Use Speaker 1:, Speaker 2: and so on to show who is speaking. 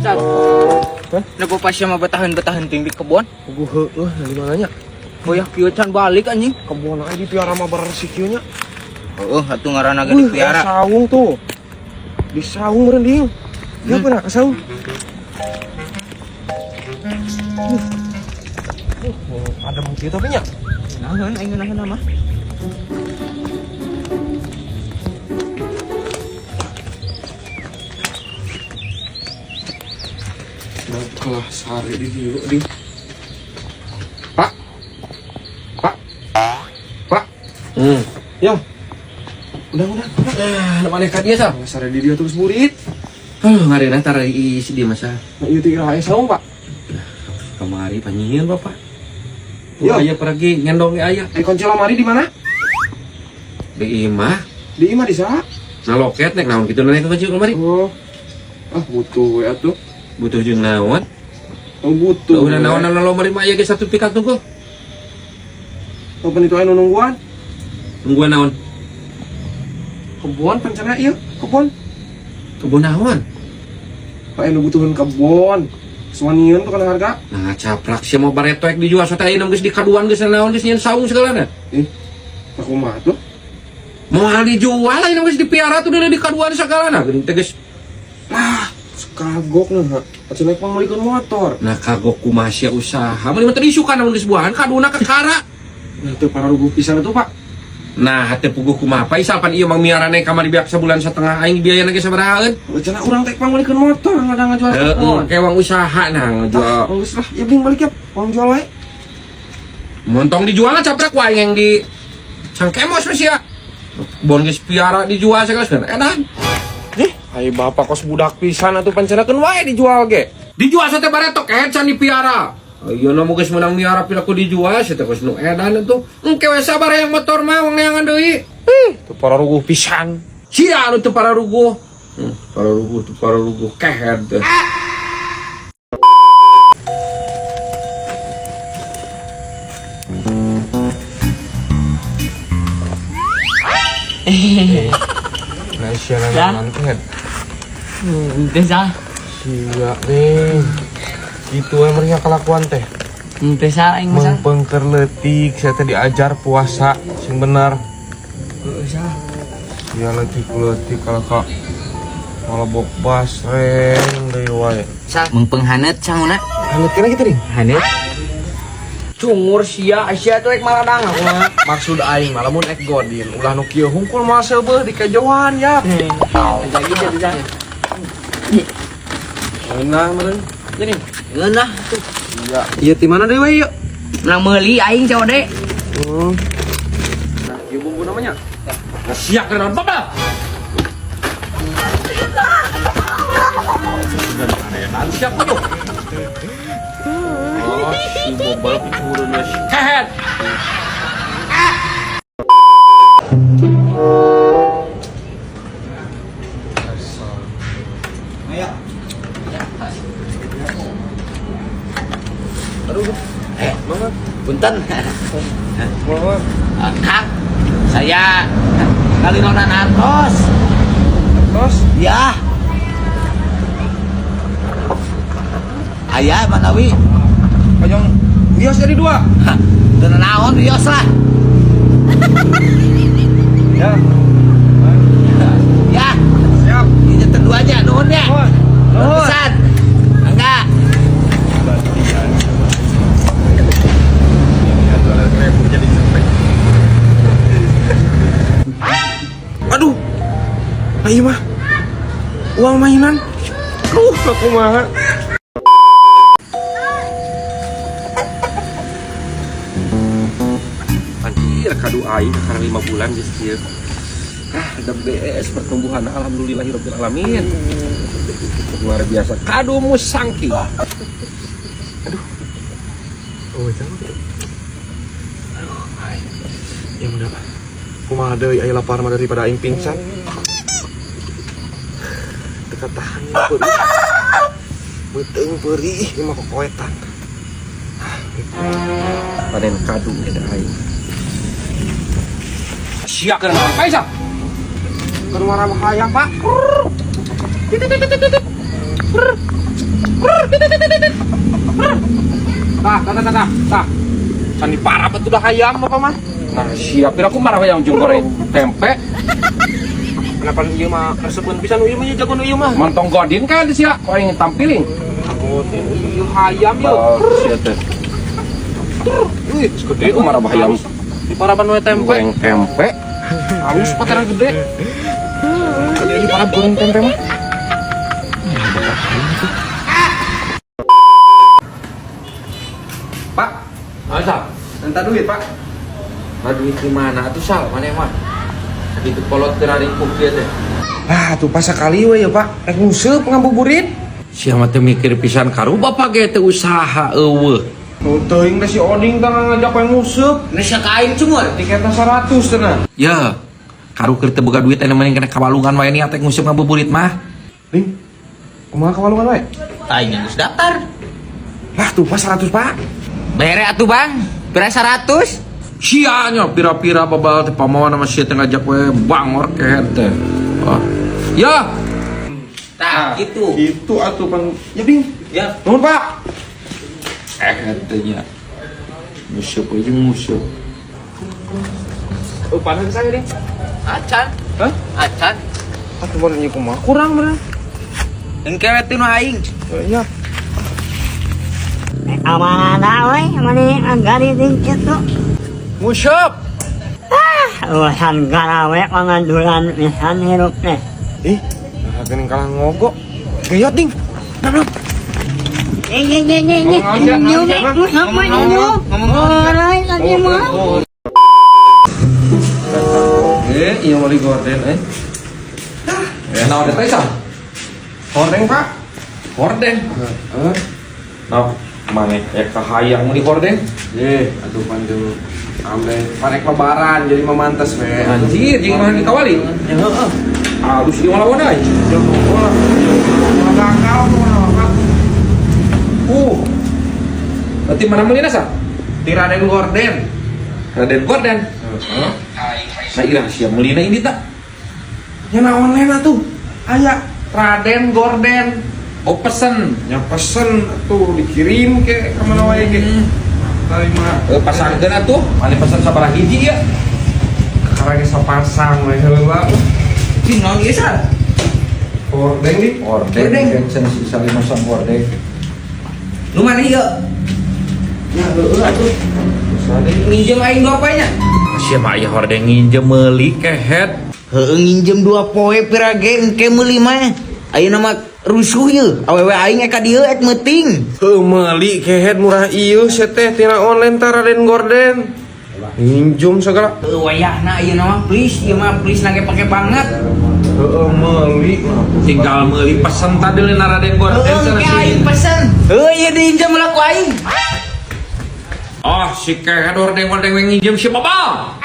Speaker 1: Sat. Napa pas siya mabatahan-batahan ting di kebon?
Speaker 2: Gue dari mananya?
Speaker 1: Oh ya, kieu can balik anjing.
Speaker 2: Kebun aja di piara mah bareng si kieunya.
Speaker 1: Heeh, atuh ngaranna ge dipiara.
Speaker 2: Saung tuh. Di saung meureun dieu. Ya pernah ke saung. Ada mungkin tapi nya.
Speaker 1: Naon aing ngeunaheun mah?
Speaker 2: Kelah sehari di dulu di. Pak. Yo. Udah.
Speaker 3: Nah, mana ka dia sa?
Speaker 2: Sehari di dia terus murid.
Speaker 3: Ngareuna tara isi dia masa.
Speaker 2: Nah, ieu teh iraha saung, Pak.
Speaker 3: Kamari panyian Bapak.
Speaker 2: Yo.
Speaker 3: Aya pergi ngendong aya.
Speaker 2: Kunci lemari di mana?
Speaker 3: Di imah.
Speaker 2: Di imah di saha?
Speaker 3: Nah loket nek naon kitu naik ke kunci lemari.
Speaker 2: Oh. Butuh ya tuh.
Speaker 3: Butuh jeung naon?
Speaker 2: Oh, butuh.
Speaker 3: Udah naon lemari mah aya ge satu pikat tunggu.
Speaker 2: Kapan itu anu nungguan?
Speaker 3: Nungguan naon?
Speaker 2: Kebun pancana ieu, kebun.
Speaker 3: Kebun naon?
Speaker 2: Pak anu butuhin kebun. Suanian tuh kan harga.
Speaker 3: Nah caplak sia mau baretoek dijual sote ayeuna geus di kaduan geus naon geus nyeun saung segalana.
Speaker 2: Aku mah tuh.
Speaker 3: Moal dijual ayeuna geus dipiara tuh di kaduan sagalana geuning teh geus.
Speaker 2: Kagok nah. Atuh naik pangmalikeun motor.
Speaker 3: Nah kagok kumaha sia usaha. Mun mah teh isukan namun geus buahan kaduna kakara.
Speaker 2: Nah itu para rubuh pisan itu, Pak.
Speaker 3: Nah, hati puguh kumaha isal pan ieu mang miarana kamari biak sebulan setengah aing biayana ge sabaraha?
Speaker 2: Cenah urang teh pangmalikeun motor ngadang ngajual kebun.
Speaker 3: Kewang usaha nah ngajual.
Speaker 2: Geus lah, ya bing balik ya. Uang jual wae.
Speaker 3: Montong dijual caprak wae yang di cangkemos mah sia. Bon geus piara dijual segala edan.
Speaker 2: Hai bapak kos budak pisan atuh pancanakeun wae dijual ge.
Speaker 3: Dijual sate baretok can dipiara. Ayo na geus menang miara pilaku dijual sia teh geus nu edan itu. Engke we sabar yang motor mah wong neangan deui.
Speaker 2: Tuh para rubuh pisan.
Speaker 3: Sia anu teu para ruguh. Para ruguh keher teh.
Speaker 2: Nah, sia nanten.
Speaker 1: Teh sa.
Speaker 2: Sia deh. Gitu emangnya kelakuan teh.
Speaker 1: Teh sa aing mah.
Speaker 2: Mengpengker leutik, saya teh diajar puasa sing bener.
Speaker 1: Heeh sa.
Speaker 2: Ya leutik kalau kak malabok basreng deui wae.
Speaker 1: Sa mengpeung haneut canguna.
Speaker 2: Haneut kana kitu nih.
Speaker 1: Haneut. Cungur sia tuh rek maladang aku mah.
Speaker 2: Maksud aing mah lamun ek godin ulah nu kieu hungkul mah seubeuh di kejauhan ya.
Speaker 1: Jadi sa.
Speaker 2: Enak meureun.
Speaker 1: Jadi, ngeunah tuh.
Speaker 2: Iya. Ieu ti mana deui we ieu?
Speaker 1: Menang meuli aing code.
Speaker 2: Nah, ieu bumbu namanya.
Speaker 3: Siap kan Bapak. Dan siapa tuh?
Speaker 2: Oh, si bobal turunnya si.
Speaker 3: Hehehe.
Speaker 1: Punten.
Speaker 2: Mohon.
Speaker 1: Kang, saya Kalinonan Artos.
Speaker 2: Terus
Speaker 1: Ya. Ayah Manawi.
Speaker 2: kayong bios jadi dua.
Speaker 1: Teu naon bios lah.
Speaker 2: Ya.
Speaker 1: Ya,
Speaker 2: Siap.
Speaker 1: ini kedua aja nuhun ya.
Speaker 2: Nuhun. Nuhun.
Speaker 1: Pesan. Enggak.
Speaker 2: Aduh. Ayo mah. Uang mainan. Aku mah.
Speaker 3: Anjir kadu aing karena 5 bulan geus kieu. The best pertumbuhan alhamdulillahirabbil alamin. Luar biasa. Kadu musangki. Aduh.
Speaker 2: Oh, jangan. Aduh, ay. Ya mudah, Pak. Kumaha deui aya lapar mah daripada aing pingsan. Teka tahan peurih. Beuteung peurih ieu mah kokoetan.
Speaker 3: Paden kadu ada aing. Siap kan Faisal?
Speaker 2: Keur marah hayang, Pak.
Speaker 3: Tah. Sandi parah betul dah ayam apa mah? Nah, siapin aku marah yang jeung goreng tempe.
Speaker 2: Kenapa ieu mah resepkeun pisan ieu mah jagoan ieu mah.
Speaker 3: Mantong godin kan sia, goreng tampiling.
Speaker 2: Aku ieu hayam ieu.
Speaker 3: Sia teh.
Speaker 2: Wih, gede
Speaker 3: Aku marah hayam.
Speaker 2: Di parapan we tempe.
Speaker 3: Goreng tempe. Halus pateran gede.
Speaker 2: Di parapan goreng tempe mah.
Speaker 3: Pak,
Speaker 1: Masa?
Speaker 3: minta duit, Pak.
Speaker 1: Duit di mana tuh Sal? Mana mah? Itu kolot teraring dia teh.
Speaker 2: Ah, tuh pas sekali we ya, Pak. Rek nguseup ngabuburit.
Speaker 3: Sia mah teu mikir pisan karu bapak ge teu usaha eueuh.
Speaker 2: Tuh teuing da si Oding tah ngajak we nguseup.
Speaker 1: Nesa kain cumur.
Speaker 2: Tiketna 100 cenah.
Speaker 3: Ya, karu keur teu boga duit anu mending kena kabalungan wae niat teh nguseup ngabuburit mah.
Speaker 2: Ding. Kumaha kawalungan we?
Speaker 1: Aing geus daftar.
Speaker 2: Lah, tuh pas 100, Pak.
Speaker 1: Bere atuh Bang. Bere 100.
Speaker 3: Sia nya pira-pira babal teh pamawan sama sia teh ngajak we bangor keher teh. Oh. Ya,
Speaker 1: Tah, gitu.
Speaker 2: Itu atuh Bang. Ya, Bing.
Speaker 1: Ya.
Speaker 2: Nuhun, Pak.
Speaker 3: teh nguseup we jeung nguseup.
Speaker 2: Oh, panas saya, Ding.
Speaker 1: Acan.
Speaker 2: Hah?
Speaker 1: Acan.
Speaker 2: Atuh mun ieu kumaha? Kurang bener.
Speaker 1: Engke teh nu aing.
Speaker 2: Ya.
Speaker 4: Amana we, mani agari dingkit tuh.
Speaker 3: Nguseup.
Speaker 4: Urusan garawe pangandulan pisan hirup teh.
Speaker 2: Ih, geuning kalah ngogok. Geyot, Ding. Nah.
Speaker 3: Iya mali gorden naon teh Sam?
Speaker 2: Hordeng, Pak.
Speaker 3: Horden. Nah, maneh kahayang di horden.
Speaker 2: Atuh panju. Ambe parek lebaran jadi memantes we.
Speaker 3: Anjir, jeung mah dikawali.
Speaker 1: Ya heeh.
Speaker 3: Alus ieu lawan aja. Berarti mana mulina sa?
Speaker 2: Ti Raden Gorden.
Speaker 3: Raden Gorden. Nah, irah sia mulina ini tak?
Speaker 2: Nya naon lena tuh? Aya Raden Gorden.
Speaker 3: Oh pesen.
Speaker 2: Nya pesen tuh dikirim ke mana wae ge. Tarima.
Speaker 3: Pasangkeun atuh. Mane pesen sabaraha hiji ya?
Speaker 2: Karang sapasang we heula.
Speaker 1: Cing naon ieu Sal?
Speaker 2: Gorden di.
Speaker 3: Horden. Kencan sisa 5 sang horden.
Speaker 1: Lu mana ieu? Ya heueuh atuh. Nginjem aing 2 poenya.
Speaker 3: Sia mah aya horden nginjem meuli kehet.
Speaker 1: Heueuh nginjem 2 poe pirage engke meuli mah. Ayeuna mah rusuh yeuh. Awewe aing ka dieu et meuting.
Speaker 2: Heuh meuli kehet murah ieu sia teh tina online tah Raden Gorden. Nginjem segala.
Speaker 1: Heueuh wayahna ayeuna mah please, ieu mah please nage pake banget.
Speaker 2: Heueuh meuli.
Speaker 3: Tinggal meuli pesen tadi leuna Raden Gorden
Speaker 1: Heueuh
Speaker 3: cenah
Speaker 1: engke
Speaker 3: si.
Speaker 1: aing pesen. Heueuh ieu diinjem laku aing.
Speaker 3: Oh, si kehet horden we nginjem si babal.